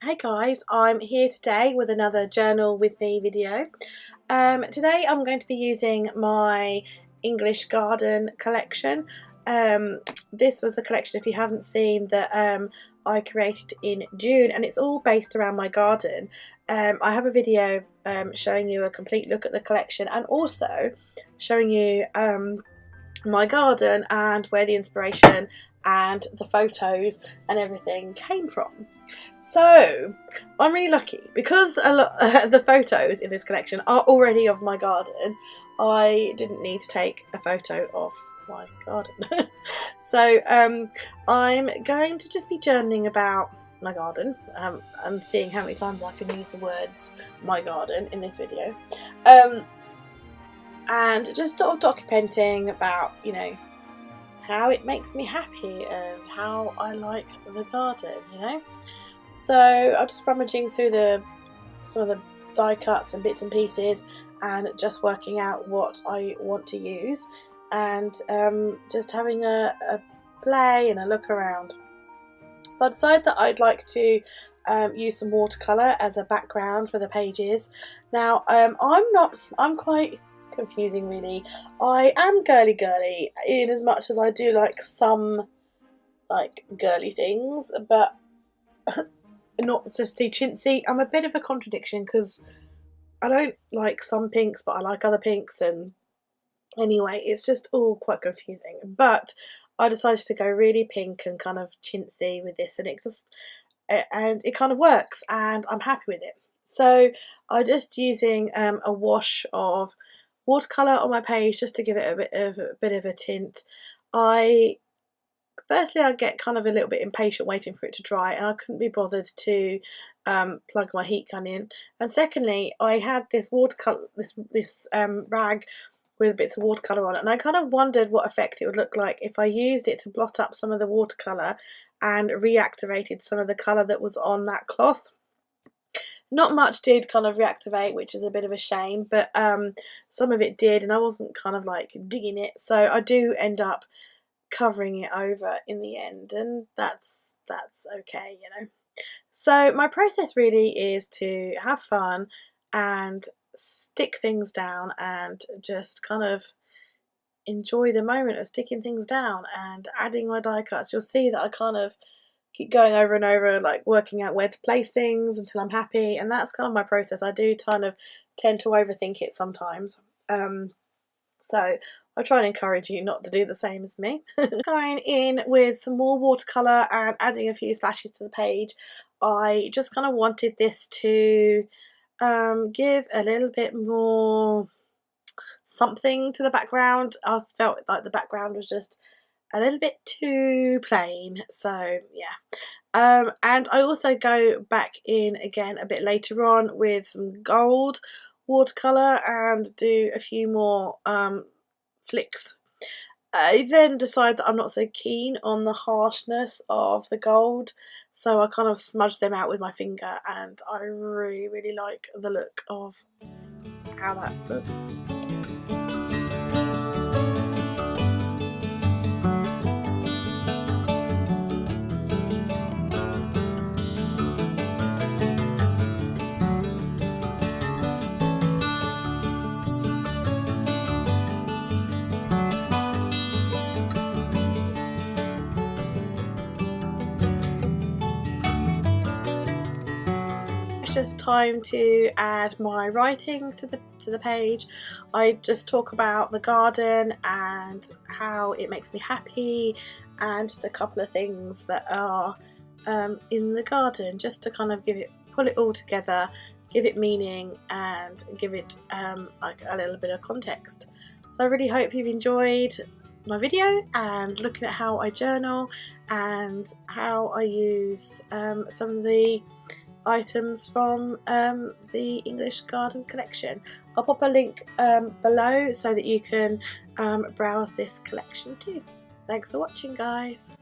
Hey guys, I'm here today with another Journal with Me video. Today I'm going to be using my English garden collection. This was a collection, if you haven't seen, that I created in June, and it's all based around my garden. I have a video showing you a complete look at the collection and also showing you my garden and where the inspiration and the photos and everything came from. So I'm really lucky because a lot the photos in this collection are already of my garden. I didn't need to take a photo of my garden. So I'm going to just be journaling about my garden and seeing how many times I can use the words my garden in this video, and just sort of documenting about, you know, how it makes me happy and how I like the garden, you know. So I'm just rummaging through some of the die cuts and bits and pieces and just working out what I want to use, and just having a play and a look around. So I decided that I'd like to use some watercolour as a background for the pages. Now I'm quite confusing really. I am girly in as much as I do like some girly things, but not just the chintzy. I'm a bit of a contradiction because I don't like some pinks but I like other pinks, and anyway it's just all quite confusing. But I decided to go really pink and kind of chintzy with this, and it kind of works and I'm happy with it. So I'm just using a wash of watercolour on my page just to give it a bit of a tint. Firstly, I get kind of a little bit impatient waiting for it to dry, and I couldn't be bothered to plug my heat gun in. And secondly, I had this watercolour, this rag with bits of watercolour on it, and I kind of wondered what effect it would look like if I used it to blot up some of the watercolour and reactivated some of the colour that was on that cloth. Not much did kind of reactivate, which is a bit of a shame, but some of it did, and I wasn't kind of like digging it, so I do end up covering it over in the end, and that's okay, you know. So my process really is to have fun and stick things down and just kind of enjoy the moment of sticking things down and adding my die cuts. You'll see that I kind of keep going over and over, like working out where to place things until I'm happy, and that's kind of my process. I do kind of tend to overthink it sometimes, so I try and encourage you not to do the same as me. Going in with some more watercolour and adding a few splashes to the page, I just kind of wanted this to give a little bit more something to the background. I felt like the background was just a little bit too plain, so yeah. And I also go back in again a bit later on with some gold watercolour and do a few more flicks. I then decide that I'm not so keen on the harshness of the gold, so I kind of smudge them out with my finger, and I really like the look of how that looks. Just time to add my writing to the page. I just talk about the garden and how it makes me happy, and just a couple of things that are in the garden, just to kind of pull it all together, give it meaning, and give it like a little bit of context. So I really hope you've enjoyed my video and looking at how I journal and how I use some of the items from the English garden collection. I'll pop a link below so that you can browse this collection too. Thanks for watching, guys.